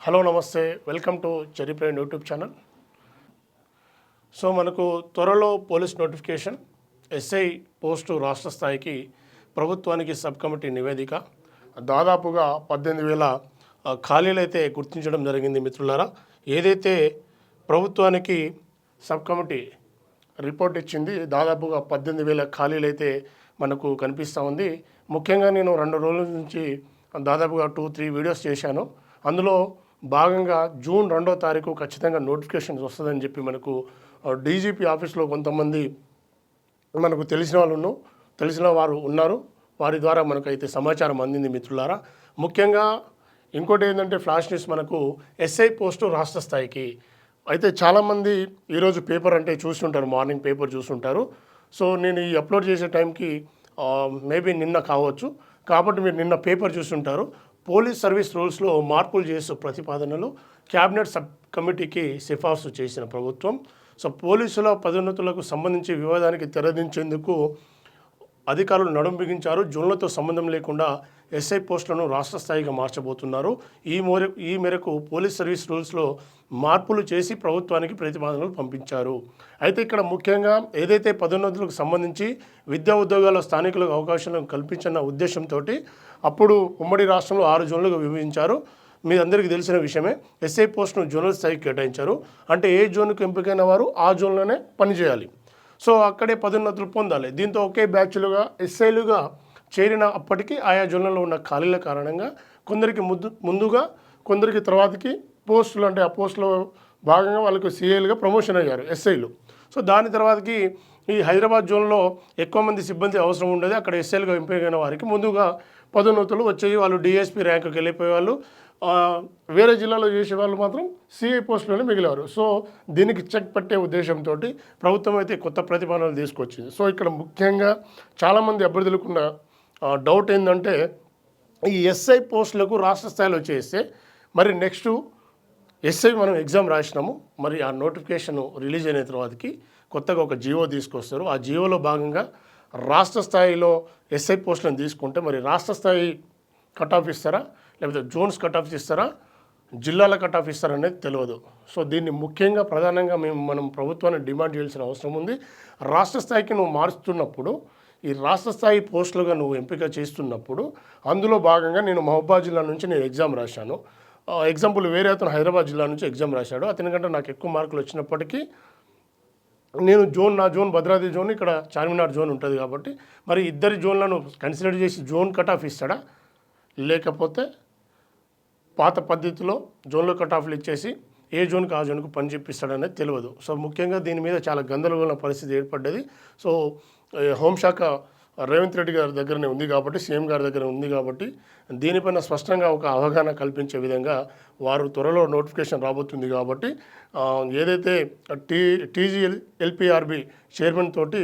Hello నమస్తే, welcome to cherry prime YouTube channel. So మనకు త్వరలో పోలీస్ నోటిఫికేషన్, ఎస్ఐ పోస్టు రాష్ట్ర స్థాయికి ప్రభుత్వానికి సబ్ కమిటీ నివేదిక. దాదాపుగా 18,000 ఖాళీలు అయితే గుర్తించడం జరిగింది మిత్రులారా. ఏదైతే ప్రభుత్వానికి సబ్ కమిటీ రిపోర్ట్ ఇచ్చింది, దాదాపుగా 18,000 ఖాళీలు అయితే మనకు కనిపిస్తూ ఉంది. ముఖ్యంగా నేను 2 రోజుల నుంచి దాదాపుగా 2-3 వీడియోస్ చేశాను. అందులో భాగంగా జూన్ 2వ తారీఖు ఖచ్చితంగా నోటిఫికేషన్స్ వస్తుందని చెప్పి మనకు డీజీపీ ఆఫీస్లో కొంతమంది మనకు తెలిసిన వారు ఉన్నారు. వారి ద్వారా మనకైతే సమాచారం అందింది మిత్రులారా. ముఖ్యంగా ఇంకోటి ఏంటంటే ఫ్లాష్ న్యూస్, మనకు ఎస్ఐ పోస్టు రాష్ట్ర స్థాయికి అయితే చాలామంది ఈరోజు పేపర్ అంటే చూస్తుంటారు, మార్నింగ్ పేపర్ చూస్తుంటారు. సో నేను ఈ అప్లోడ్ చేసే టైంకి మేబీ నిన్న కావచ్చు, కాబట్టి మీరు నిన్న పేపర్ చూస్తుంటారు. పోలీస్ సర్వీస్ రూల్స్లో మార్పులు చేసే ప్రతిపాదనలు క్యాబినెట్ సబ్ కమిటీకి సిఫార్సు చేసిన ప్రభుత్వం. సో పోలీసుల పదోన్నతులకు సంబంధించి వివాదానికి తెరదించేందుకు అధికారులు నడుం బిగించారు. జూన్లతో సంబంధం లేకుండా ఎస్ఐ పోస్టులను రాష్ట్ర స్థాయిగా మార్చబోతున్నారు. ఈ మేరకు పోలీస్ సర్వీస్ రూల్స్లో మార్పులు చేసి ప్రభుత్వానికి ప్రతిపాదనలు పంపించారు. అయితే ఇక్కడ ముఖ్యంగా ఏదైతే పదోన్నతులకు సంబంధించి విద్యా ఉద్యోగాల స్థానికులకు అవకాశాలను కల్పించిన ఉద్దేశంతో అప్పుడు ఉమ్మడి రాష్ట్రంలో 6 జోన్లుగా విభజించారు. మీ అందరికీ తెలిసిన విషయమే. ఎస్ఐ పోస్టును జోనల్ స్థాయికి కేటాయించారు. అంటే ఏ జోన్కు ఎంపికైన వారు ఆ జోన్లోనే పనిచేయాలి. సో అక్కడే పదోన్నతులు పొందాలి. దీంతో ఒకే బ్యాచ్లుగా ఎస్ఐలుగా చేరిన అప్పటికి ఆయా జోన్లలో ఉన్న ఖాళీల కారణంగా కొందరికి ముందుగా కొందరికి తర్వాతకి పోస్టులు, అంటే ఆ పోస్టులో భాగంగా వాళ్ళకు సిఐలుగా ప్రమోషన్ అయ్యారు ఎస్ఐలు. సో దాని తర్వాతకి ఈ హైదరాబాద్ జోన్లో ఎక్కువ మంది సిబ్బంది అవసరం ఉండేది. అక్కడ ఎస్ఐలుగా ఎంపికైన వారికి ముందుగా పదోన్నతులు వచ్చేవి. వాళ్ళు డిఎస్పీ ర్యాంకుకి వెళ్ళిపోయే వాళ్ళు. వేరే జిల్లాలో చేసే వాళ్ళు మాత్రం సిఐ పోస్టులోనే మిగిలేవారు. సో దీనికి చెక్ పెట్టే ఉద్దేశంతో ప్రభుత్వం అయితే కొత్త ప్రతిపాదనలు తీసుకొచ్చింది. సో ఇక్కడ ముఖ్యంగా చాలామంది అభ్యర్థులకున్న డౌట్ ఏంటంటే, ఈ ఎస్ఐ పోస్టులకు రాష్ట్ర స్థాయిలో చేస్తే మరి నెక్స్ట్ ఎస్ఐ మనం ఎగ్జామ్ రాసినాము, మరి ఆ నోటిఫికేషన్ రిలీజ్ అయిన తర్వాతకి కొత్తగా ఒక జియో తీసుకొస్తారు. ఆ జియోలో భాగంగా రాష్ట్ర స్థాయిలో ఎస్ఐ పోస్టులను తీసుకుంటే మరి రాష్ట్ర స్థాయి కట్ ఆఫ్ ఇస్తారా, లేకపోతే జోన్స్ కట్ ఆఫ్ ఇస్తారా, జిల్లాల కట్ ఆఫ్ ఇస్తారా అనేది తెలియదు. సో దీన్ని ముఖ్యంగా ప్రధానంగా మనం ప్రభుత్వాన్ని డిమాండ్ చేయాల్సిన అవసరం ఉంది. రాష్ట్ర స్థాయికి నువ్వు మారుస్తున్నప్పుడు, ఈ రాష్ట్ర స్థాయి పోస్టులుగా నువ్వు ఎంపిక చేస్తున్నప్పుడు అందులో భాగంగా నేను మహబూబాబాద్ జిల్లా నుంచి నేను ఎగ్జామ్ రాశాను. ఎగ్జాంపుల్ వేరే అతను హైదరాబాద్ జిల్లా నుంచి ఎగ్జామ్ రాశాడు. అతనికంటే నాకు ఎక్కువ మార్కులు వచ్చినప్పటికీ నేను నా జోన్ భద్రాద్రి జోన్, ఇక్కడ చార్మినార్ జోన్ ఉంటుంది కాబట్టి మరి ఇద్దరి జోన్లను కన్సిడర్ చేసి జోన్ కట్ ఆఫ్ ఇస్తాడా, లేకపోతే పాత పద్ధతిలో జోన్లో కట్ ఆఫ్లు ఇచ్చేసి ఏ జోన్కి ఆ జోన్కు పని చెప్పిస్తాడనేది తెలియదు. సో ముఖ్యంగా దీని మీద చాలా గందరగోళ పరిస్థితి ఏర్పడ్డది. సో హోంశాఖ రేవంత్ రెడ్డి గారి దగ్గరనే ఉంది కాబట్టి, సీఎం గారి దగ్గర ఉంది కాబట్టి దీనిపైన స్పష్టంగా ఒక అవగాహన కల్పించే విధంగా వారు త్వరలో నోటిఫికేషన్ రాబోతుంది. కాబట్టి ఏదైతే టీజీఎల్పీఆర్బీ చైర్మన్ తోటి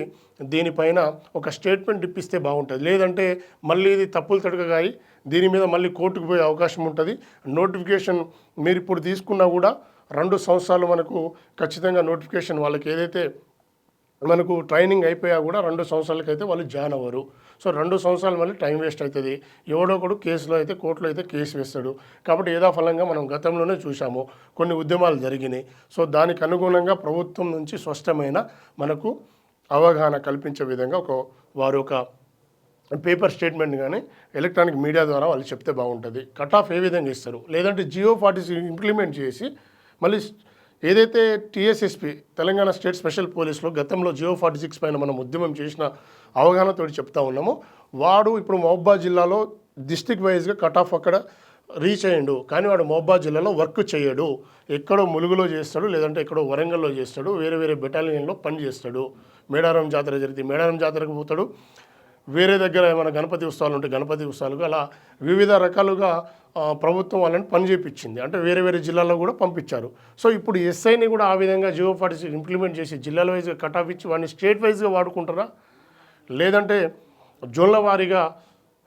దీనిపైన ఒక స్టేట్మెంట్ ఇప్పిస్తే బాగుంటుంది. లేదంటే మళ్ళీ ఇది తప్పులు తడకగాయి దీని మీద మళ్ళీ కోర్టుకు పోయే అవకాశం ఉంటుంది. నోటిఫికేషన్ మీరు ఇప్పుడు తీసుకున్నా కూడా 2 సంవత్సరాలు మనకు ఖచ్చితంగా నోటిఫికేషన్, వాళ్ళకి ఏదైతే మనకు ట్రైనింగ్ అయిపోయా కూడా 2 సంవత్సరాలకైతే వాళ్ళు జాయిన్ అవ్వరు. సో 2 సంవత్సరాలు మళ్ళీ టైం వేస్ట్ అవుతుంది. ఎవడో ఒకడు కేసులో అయితే కోర్టులో అయితే కేసు వేస్తాడు. కాబట్టి యథాఫలంగా మనం గతంలోనే చూసాము, కొన్ని ఉద్యమాలు జరిగినాయి. సో దానికి అనుగుణంగా ప్రభుత్వం నుంచి స్పష్టమైన మనకు అవగాహన కల్పించే విధంగా వారు ఒక పేపర్ స్టేట్మెంట్ కానీ ఎలక్ట్రానిక్ మీడియా ద్వారా వాళ్ళు చెప్తే బాగుంటుంది. కట్ ఆఫ్ ఏ విధంగా ఇస్తారు, లేదంటే జియో 46 ఇంప్లిమెంట్ చేసి మళ్ళీ ఏదైతే టీఎస్ఎస్పీ తెలంగాణ స్టేట్ స్పెషల్ పోలీస్లో గతంలో జియో 46 పైన మనం ఉద్యమం చేసిన అవగాహనతో చెప్తా ఉన్నాము. వాడు ఇప్పుడు మహబూబాబాద్ జిల్లాలో డిస్ట్రిక్ట్ వైజ్గా కట్ ఆఫ్ అక్కడ రీచ్ అయ్యిండు, కానీ వాడు మహబూబాబాద్ జిల్లాలో వర్క్ చేయడు. ఎక్కడో ములుగులో చేస్తాడు, లేదంటే ఎక్కడో వరంగల్లో చేస్తాడు, వేరే బెటాలియన్లో పని చేస్తాడు. మేడారం జాతర జరిగితే మేడారం జాతరకు పోతాడు, వేరే దగ్గర ఏమైనా గణపతి ఉత్సవాలు ఉంటే గణపతి ఉత్సవాలకు, అలా వివిధ రకాలుగా ప్రభుత్వం వాళ్ళని పని చేయించింది. అంటే వేరే జిల్లాల్లో కూడా పంపించారు. సో ఇప్పుడు ఎస్ఐని కూడా ఆ విధంగా జియో 46 ఇంప్లిమెంట్ చేసి జిల్లాల వైజ్గా కట్ ఆఫ్ ఇచ్చి వాడిని స్టేట్ వైజ్గా వాడుకుంటారా, లేదంటే జోన్ల వారీగా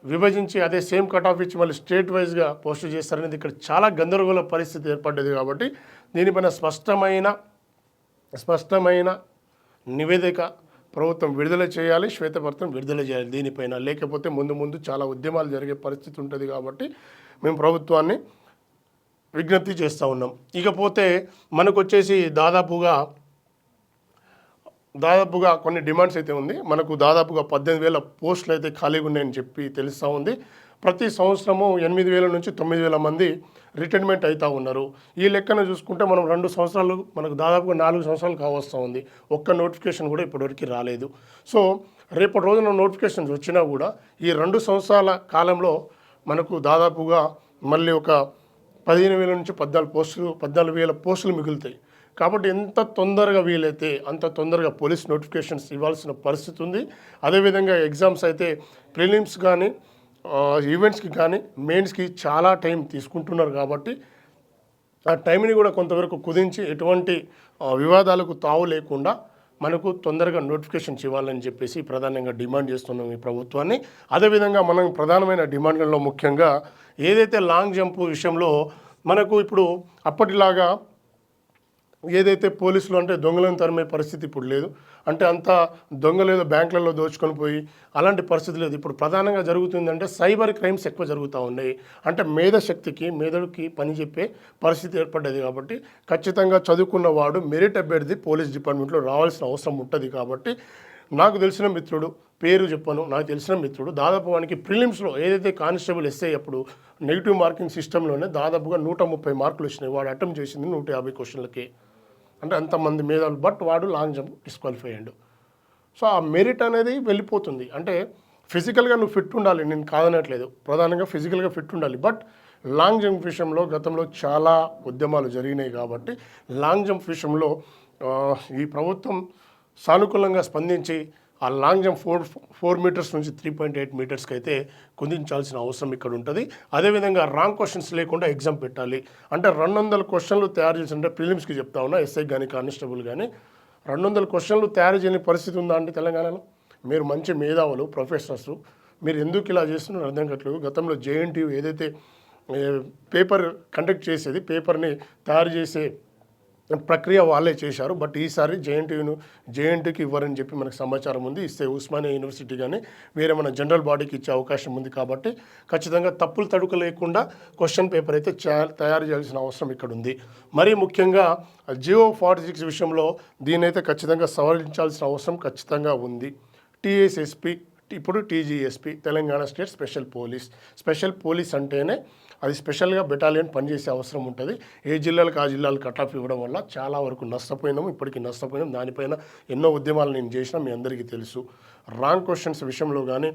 విభజించి అదే సేమ్ కట్ ఆఫ్ ఇచ్చి మళ్ళీ స్టేట్ వైజ్గా పోస్ట్ చేస్తారనేది ఇక్కడ చాలా గందరగోళ పరిస్థితి ఏర్పడ్డది. కాబట్టి దీనిపైన స్పష్టమైన నివేదిక ప్రభుత్వం విడుదల చేయాలి, శ్వేతపత్రం విడుదల చేయాలి దీనిపైన. లేకపోతే ముందు చాలా ఉద్యమాలు జరిగే పరిస్థితి ఉంటుంది. కాబట్టి మేము ప్రభుత్వాన్ని విజ్ఞప్తి చేస్తూ ఉన్నాం. ఇకపోతే మనకు వచ్చేసి దాదాపుగా కొన్ని డిమాండ్స్ అయితే ఉంది. మనకు దాదాపుగా 18,000 పోస్టులు అయితే ఖాళీగా ఉన్నాయని చెప్పి తెలుస్తూ ఉంది. ప్రతి సంవత్సరము 8,000 నుంచి 9,000 మంది రిటైర్మెంట్ అవుతూ ఉన్నారు. ఈ లెక్కన చూసుకుంటే మనం 2 సంవత్సరాలు, మనకు దాదాపుగా 4 సంవత్సరాలు కావస్తూ ఉంది. ఒక్క నోటిఫికేషన్ కూడా ఇప్పటివరకు రాలేదు. సో రేపటి రోజున నోటిఫికేషన్స్ వచ్చినా కూడా ఈ 2 సంవత్సరాల కాలంలో మనకు దాదాపుగా మళ్ళీ ఒక 15,000 నుంచి 14,000 పోస్టులు మిగులుతాయి. కాబట్టి ఎంత తొందరగా వీలైతే అంత తొందరగా పోలీస్ నోటిఫికేషన్స్ ఇవ్వాల్సిన పరిస్థితి ఉంది. అదేవిధంగా ఎగ్జామ్స్ అయితే ప్రిలిమ్స్ కానీ ఈవెంట్స్కి కానీ మెయిన్స్కి చాలా టైం తీసుకుంటున్నారు. కాబట్టి ఆ టైంని కూడా కొంతవరకు కుదించి ఎటువంటి వివాదాలకు తావు లేకుండా మనకు తొందరగా నోటిఫికేషన్స్ ఇవ్వాలని చెప్పేసి ప్రధానంగా డిమాండ్ చేస్తున్నాం ఈ ప్రభుత్వాన్ని. అదేవిధంగా మనం ప్రధానమైన డిమాండ్లలో ముఖ్యంగా ఏదైతే లాంగ్ జంప్ విషయంలో మనకు ఇప్పుడు అప్పటిలాగా ఏదైతే పోలీసులు అంటే దొంగలను తరిమే పరిస్థితి ఇప్పుడు లేదు. అంటే అంతా దొంగలు ఏదో బ్యాంకులలో దోచుకొని పోయి అలాంటి పరిస్థితి లేదు. ఇప్పుడు ప్రధానంగా జరుగుతుందంటే సైబర్ క్రైమ్స్ ఎక్కువ జరుగుతూ ఉన్నాయి. అంటే మెదడుకి పని చెప్పే పరిస్థితి ఏర్పడ్డది. కాబట్టి ఖచ్చితంగా చదువుకున్న వాడు మెరిట్ అభ్యర్థి పోలీస్ డిపార్ట్మెంట్లో రావాల్సిన అవసరం ఉంటుంది. కాబట్టి నాకు తెలిసిన మిత్రుడు, పేరు చెప్పను, నాకు తెలిసిన మిత్రుడు దాదాపు వానికి ప్రిలిమ్స్లో ఏదైతే కానిస్టేబుల్ ఎస్ఐ అప్పుడు నెగిటివ్ మార్కింగ్ సిస్టంలోనే దాదాపుగా 130 మార్కులు వచ్చినాయి. వాడు అటెంప్ట్ చేసింది 150 క్వశ్చన్లకి. అంటే అంతమంది మేధావులు, బట్ వాడు లాంగ్ జంప్ డిస్క్వాలిఫై అయ్యాడు. సో ఆ మెరిట్ అనేది వెళ్ళిపోతుంది. అంటే ఫిజికల్గా నువ్వు ఫిట్ ఉండాలి, నేను కాదనట్లేదు, ప్రధానంగా ఫిజికల్గా ఫిట్ ఉండాలి. బట్ లాంగ్ జంప్ విషయంలో గతంలో చాలా ఉద్యమాలు జరిగినాయి. కాబట్టి లాంగ్ జంప్ విషయంలో ఈ ప్రభుత్వం సానుకూలంగా స్పందించి ఆ లాంగ్ జంప్ 4 మీటర్స్ నుంచి 3.8 మీటర్స్కి అయితే కుదించాల్సిన అవసరం ఇక్కడ ఉంటుంది. అదేవిధంగా రాంగ్ క్వశ్చన్స్ లేకుండా ఎగ్జామ్ పెట్టాలి. అంటే 200 క్వశ్చన్లు తయారు చేసి, అంటే ప్రిలిమ్స్కి చెప్తా ఉన్నా, ఎస్ఐ కానీ కానిస్టేబుల్ కానీ 200 క్వశ్చన్లు తయారు చేయని పరిస్థితి ఉందా అండి తెలంగాణలో? మీరు మంచి మేధావులు, ప్రొఫెసర్స్, మీరు ఎందుకు ఇలా చేస్తున్నారు అర్థం కావట్లేదు. గతంలో జేఎన్టీయూ ఏదైతే పేపర్ కండక్ట్ చేసేది, పేపర్ని తయారు చేసే ప్రక్రియ వాళ్ళే చేశారు. బట్ ఈసారి జేఎన్టీయూకి ఇవ్వరని చెప్పి మనకు సమాచారం ఉంది. ఇస్తే ఉస్మానియా యూనివర్సిటీ కానీ వేరే మన జనరల్ బాడీకి ఇచ్చే అవకాశం ఉంది. కాబట్టి ఖచ్చితంగా తప్పులు తడుకు లేకుండా క్వశ్చన్ పేపర్ అయితే తయారు చేయాల్సిన అవసరం ఇక్కడ ఉంది. మరీ ముఖ్యంగా జియో 46 విషయంలో దీనైతే ఖచ్చితంగా సవరించాల్సిన అవసరం ఖచ్చితంగా ఉంది. టీఎస్ఎస్పీ ఇప్పుడు TGSP, Telangana state special police అంటేనే అది స్పెషల్గా బెటాలియన్ పనిచేసే అవసరం ఉంటుంది. ఏ జిల్లాలకు ఆ జిల్లాలకు కటాఫ్ ఇవ్వడం వల్ల చాలా వరకు నష్టపోయినాము, ఇప్పటికీ నష్టపోయినాం. దానిపైన ఎన్నో ఉద్యమాలు నేను చేసినా మీ అందరికీ తెలుసు. రాంగ్ క్వశ్చన్స్ విషయంలో కానీ,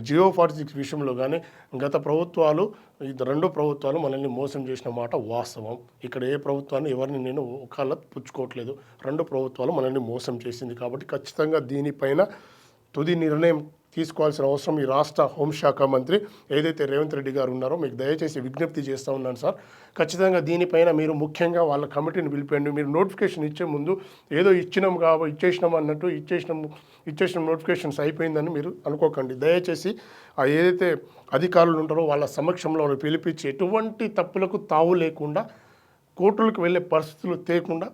జియో 46 విషయంలో కానీ గత ప్రభుత్వాలు, ఈ 2 ప్రభుత్వాలు మనల్ని మోసం చేసిన మాట వాస్తవం. ఇక్కడ ఏ ప్రభుత్వాన్ని ఎవరిని నేను ఒకళ్ళ పుచ్చుకోవట్లేదు. 2 ప్రభుత్వాలు మనల్ని మోసం చేసింది. కాబట్టి ఖచ్చితంగా దీనిపైన తుది నిర్ణయం తీసుకోవాల్సిన అవసరం ఈ రాష్ట్ర హోంశాఖ మంత్రి ఏదైతే రేవంత్ రెడ్డి గారు ఉన్నారో మీకు దయచేసి విజ్ఞప్తి చేస్తూ ఉన్నాను సార్. ఖచ్చితంగా దీనిపైన మీరు ముఖ్యంగా వాళ్ళ కమిటీని పిలిపండి. మీరు నోటిఫికేషన్ ఇచ్చే ముందు ఏదో ఇచ్చేసినాం అన్నట్టు ఇచ్చేసిన నోటిఫికేషన్స్ అయిపోయిందని మీరు అనుకోకండి. దయచేసి ఆ ఏదైతే అధికారులు ఉంటారో వాళ్ళ సమక్షంలో పిలిపించి ఎటువంటి తప్పులకు తావు లేకుండా, కోర్టులకు వెళ్ళే పరిస్థితులు తేకుండా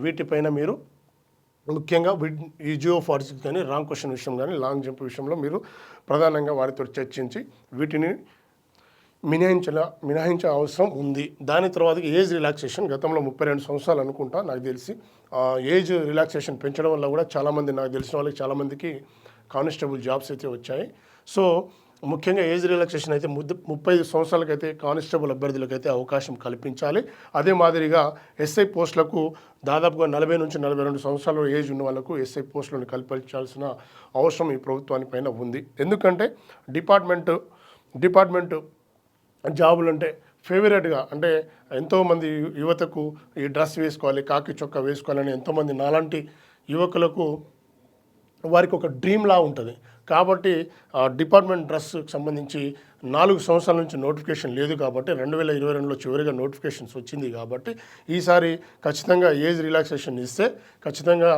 వీటిపైన మీరు ముఖ్యంగా ఈ జియో 46 కానీ రాంగ్ క్వశ్చన్ విషయం కానీ లాంగ్ జంప్ విషయంలో మీరు ప్రధానంగా వారితో చర్చించి వీటిని మినహాయించే అవసరం ఉంది. దాని తర్వాత ఏజ్ రిలాక్సేషన్ గతంలో 32 సంవత్సరాలు అనుకుంటా నాకు తెలిసి ఏజ్ రిలాక్సేషన్ పెంచడం వల్ల కూడా చాలామంది, నాకు తెలిసిన వాళ్ళకి చాలామందికి కానిస్టేబుల్ జాబ్స్ అయితే వచ్చాయి. సో ముఖ్యంగా ఏజ్ రిలాక్సేషన్ అయితే 35 సంవత్సరాలకైతే కానిస్టేబుల్ అభ్యర్థులకైతే అవకాశం కల్పించాలి. అదే మాదిరిగా ఎస్ఐ పోస్టులకు దాదాపుగా 40 నుంచి 42 సంవత్సరాల ఏజ్ ఉన్న వాళ్ళకు ఎస్ఐ పోస్టులను కల్పించాల్సిన అవసరం ఈ ప్రభుత్వాని పైన ఉంది. ఎందుకంటే డిపార్ట్మెంట్ జాబులు అంటే ఫేవరెట్గా, అంటే ఎంతోమంది యువతకు ఈ డ్రెస్ వేసుకోవాలి, కాకి చొక్కా వేసుకోవాలని ఎంతోమంది నాలాంటి యువకులకు వారికి ఒక డ్రీమ్లా ఉంటుంది. కాబట్టి డిపార్ట్మెంట్ డ్రెస్కి సంబంధించి 4 సంవత్సరాల నుంచి నోటిఫికేషన్ లేదు. కాబట్టి 2022లో చివరిగా నోటిఫికేషన్స్ వచ్చింది. కాబట్టి ఈసారి ఖచ్చితంగా ఏజ్ రిలాక్సేషన్ ఇస్తే ఖచ్చితంగా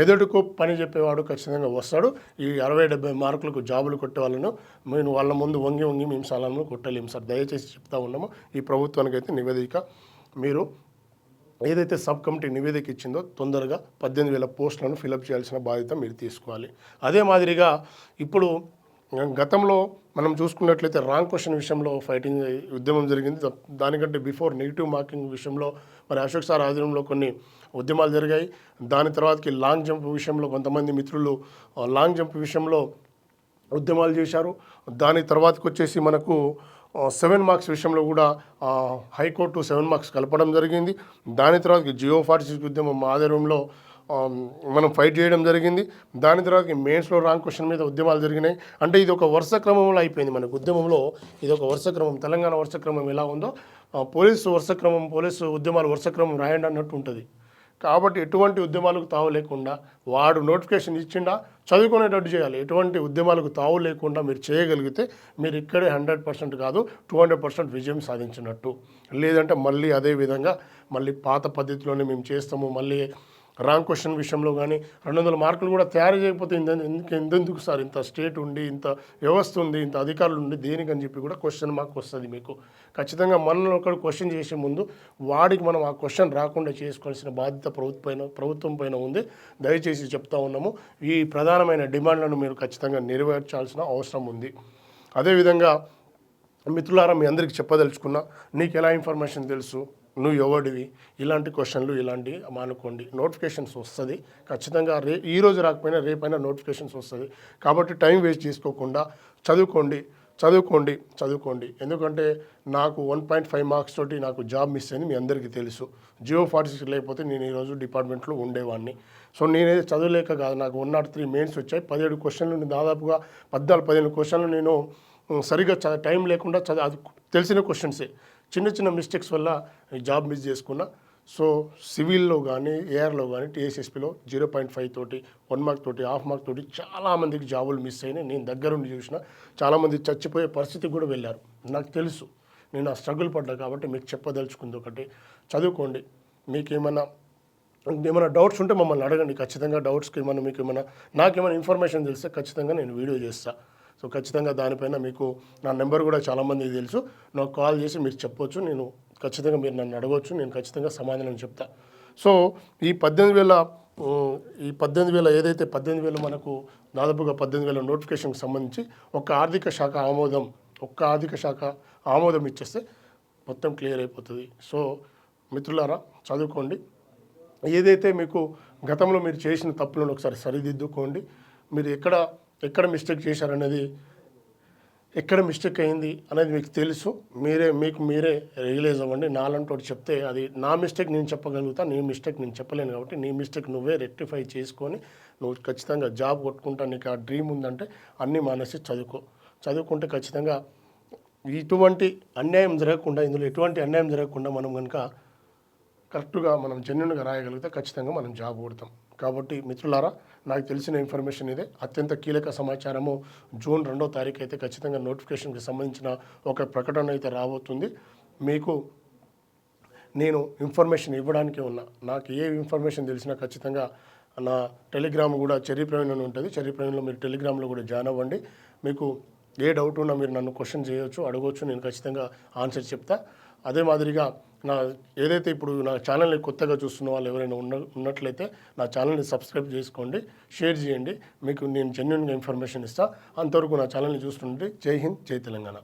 మెదడుకు పని చెప్పేవాడు ఖచ్చితంగా వస్తాడు. ఈ 60-70 మార్కులకు జాబులు కొట్టే వాళ్ళను మేము వాళ్ళ ముందు వంగి మేము సలాంను కొట్టలేము సార్. దయచేసి చెప్తా ఉన్నాము. ఈ ప్రభుత్వానికి అయితే నివేదిక మీరు ఏదైతే సబ్ కమిటీ నివేదిక ఇచ్చిందో తొందరగా 18,000 పోస్టులను ఫిలప్ చేయాల్సిన బాధ్యత మీరు తీసుకోవాలి. అదే మాదిరిగా ఇప్పుడు గతంలో మనం చూసుకున్నట్లయితే రాంగ్ క్వశ్చన్ విషయంలో ఫైటింగ్ ఉద్యమం జరిగింది. దానికంటే బిఫోర్ నెగిటివ్ మార్కింగ్ విషయంలో మరి అశోక్ సార్ ఆధ్వర్యంలో కొన్ని ఉద్యమాలు జరిగాయి. దాని తర్వాతకి లాంగ్ జంప్ విషయంలో కొంతమంది మిత్రులు లాంగ్ జంప్ విషయంలో ఉద్యమాలు చేశారు. దాని తర్వాతకి వచ్చేసి మనకు 7 మార్క్స్ విషయంలో కూడా హైకోర్టు 7 మార్క్స్ కలపడం జరిగింది. దాని తర్వాత జియో46 ఉద్యమం ఆధ్వర్యంలో మనం ఫైట్ చేయడం జరిగింది. దాని తర్వాత మెయిన్స్లో రాంగ్ క్వశ్చన్ మీద ఉద్యమాలు జరిగినాయి. అంటే ఇది ఒక వరుస క్రమంలో అయిపోయింది మనకు ఉద్యమంలో. ఇది ఒక వరుస క్రమం, తెలంగాణ వరుస క్రమం ఎలా ఉందో పోలీసు ఉద్యమాలు వరుస క్రమం రాయండి అన్నట్టు ఉంటుంది. కాబట్టి ఎటువంటి ఉద్యమాలకు తావు లేకుండా వాడు నోటిఫికేషన్ ఇచ్చిండా చదువుకునేటట్టు చేయాలి. ఎటువంటి ఉద్యమాలకు తావు లేకుండా మీరు చేయగలిగితే మీరు ఇక్కడే 100% కాదు 200% విజయం సాధించినట్టు. లేదంటే మళ్ళీ అదే విధంగా మళ్ళీ పాత పద్ధతిలోనే మేము చేస్తాము, మళ్ళీ రాంగ్ క్వశ్చన్ విషయంలో కానీ 200 మార్కులు కూడా తయారు చేయకపోతే ఎందుకు సార్ ఇంత స్టేట్ ఉండి, ఇంత వ్యవస్థ ఉంది, ఇంత అధికారులు ఉండి దేనికని చెప్పి కూడా క్వశ్చన్ మార్క్ వస్తుంది మీకు. ఖచ్చితంగా మనల్ని ఒకడు క్వశ్చన్ చేసే ముందు వాడికి మనం ఆ క్వశ్చన్ రాకుండా చేసుకోవాల్సిన బాధ్యత ప్రభుత్వం పైన ఉంది. దయచేసి చెప్తా ఉన్నాము, ఈ ప్రధానమైన డిమాండ్లను మీరు ఖచ్చితంగా నెరవేర్చాల్సిన అవసరం ఉంది. అదేవిధంగా మిత్రులారా, మీ అందరికీ చెప్పదలుచుకున్నా, నీకు ఎలా ఇన్ఫర్మేషన్ తెలుసు, నువ్వు ఎవడివి, ఇలాంటి క్వశ్చన్లు ఇలాంటివి మానుకోండి. నోటిఫికేషన్స్ వస్తుంది ఖచ్చితంగా. ఈరోజు రాకపోయినా రేపైనా నోటిఫికేషన్స్ వస్తుంది. కాబట్టి టైం వేస్ట్ చేసుకోకుండా చదువుకోండి. ఎందుకంటే నాకు 1.5 మార్క్స్ తోటి నాకు జాబ్ మిస్ అయింది, మీ అందరికీ తెలుసు. జియో46 లేకపోతే నేను ఈరోజు డిపార్ట్మెంట్లో ఉండేవాడిని. సో నేనైతే చదువులేక కాదు, నాకు 103 మెయిన్స్ వచ్చాయి. 17 క్వశ్చన్లు, దాదాపుగా 14-15 క్వశ్చన్లు నేను సరిగ్గా టైం లేకుండా అది తెలిసిన క్వశ్చన్సే. చిన్న మిస్టేక్స్ వల్ల జాబ్ మిస్ చేసుకున్నా. సో సివిల్లో కానీ ఏఆర్లో కానీ టీఎస్ఎస్పీలో 0.5 తోటి, 1 మార్క్ తోటి, హాఫ్ మార్క్ తోటి చాలామందికి జాబులు మిస్ అయినాయి. నేను దగ్గరుండి చూసిన. చాలామంది చచ్చిపోయే పరిస్థితికి కూడా వెళ్ళారు. నాకు తెలుసు, నేను ఆ స్ట్రగుల్ పడ్డా. కాబట్టి మీకు చెప్పదలుచుకుంది ఒకటి, చదువుకోండి. మీకు ఏమైనా డౌట్స్ ఉంటే మమ్మల్ని అడగండి. ఖచ్చితంగా డౌట్స్కి నాకేమైనా ఇన్ఫర్మేషన్ తెలిస్తే ఖచ్చితంగా నేను వీడియో చేస్తాను. సో ఖచ్చితంగా దానిపైన మీకు నా నెంబర్ కూడా చాలామందికి తెలుసు. నాకు కాల్ చేసి మీరు చెప్పొచ్చు. నేను ఖచ్చితంగా మీరు నన్ను అడగవచ్చు, నేను ఖచ్చితంగా సమాధానం చెప్తా. సో ఈ 18,000 ఏదైతే 18,000 మనకు దాదాపుగా 18,000 నోటిఫికేషన్కి సంబంధించి ఒక్క ఆర్థిక శాఖ ఆమోదం ఇచ్చేస్తే మొత్తం క్లియర్ అయిపోతుంది. సో మిత్రులారా, చదువుకోండి. ఏదైతే మీకు గతంలో మీరు చేసిన తప్పులను ఒకసారి సరిదిద్దుకోండి. మీరు ఎక్కడ మిస్టేక్ చేశారనేది, ఎక్కడ మిస్టేక్ అయింది అనేది మీకు తెలుసు. మీకు మీరే రియలైజ్ అవ్వండి. నాలంటోటి చెప్తే అది నా మిస్టేక్ నేను చెప్పగలుగుతా, నీ మిస్టేక్ నేను చెప్పలేను. కాబట్టి నీ మిస్టేక్ నువ్వే రెక్టిఫై చేసుకొని నువ్వు ఖచ్చితంగా జాబ్ కొట్టుకుంటా. నీకు ఆ డ్రీమ్ ఉందంటే అన్నీ మానేసి చదువుకుంటే ఖచ్చితంగా ఇటువంటి అన్యాయం జరగకుండా, ఇందులో ఎటువంటి అన్యాయం జరగకుండా మనం కనుక కరెక్ట్గా మనం జెన్యున్గా రాయగలిగితే ఖచ్చితంగా మనం జాబ్ కొడతాం. కాబట్టి మిత్రులారా, నాకు తెలిసిన ఇన్ఫర్మేషన్ ఇదే. అత్యంత కీలక సమాచారము జూన్ 2వ తారీఖు అయితే ఖచ్చితంగా నోటిఫికేషన్కి సంబంధించిన ఒక ప్రకటన అయితే రాబోతుంది. మీకు నేను ఇన్ఫర్మేషన్ ఇవ్వడానికి ఉన్నా. నాకు ఏ ఇన్ఫర్మేషన్ తెలిసినా ఖచ్చితంగా నా టెలిగ్రామ్ కూడా చెర్రీ ప్రవీణ్ అని ఉంటుంది. చెర్రీ ప్రవీణ్లో మీరు టెలిగ్రామ్లో కూడా జాయిన్ అవ్వండి. మీకు ఏ డౌట్ ఉన్నా మీరు నన్ను క్వశ్చన్ చేయొచ్చు, అడగవచ్చు. నేను ఖచ్చితంగా ఆన్సర్ చెప్తా. అదే మాదిరిగా ఏదైతే ఇప్పుడు నా ఛానల్ని కొత్తగా చూస్తున్న వాళ్ళు ఎవరైనా ఉన్నట్లయితే నా ఛానల్ని సబ్స్క్రైబ్ చేసుకోండి, షేర్ చేయండి. మీకు నేను జెన్యున్గా ఇన్ఫర్మేషన్ ఇస్తాను. అంతవరకు నా ఛానల్ని చూస్తుంటే జై హింద్, జై తెలంగాణ.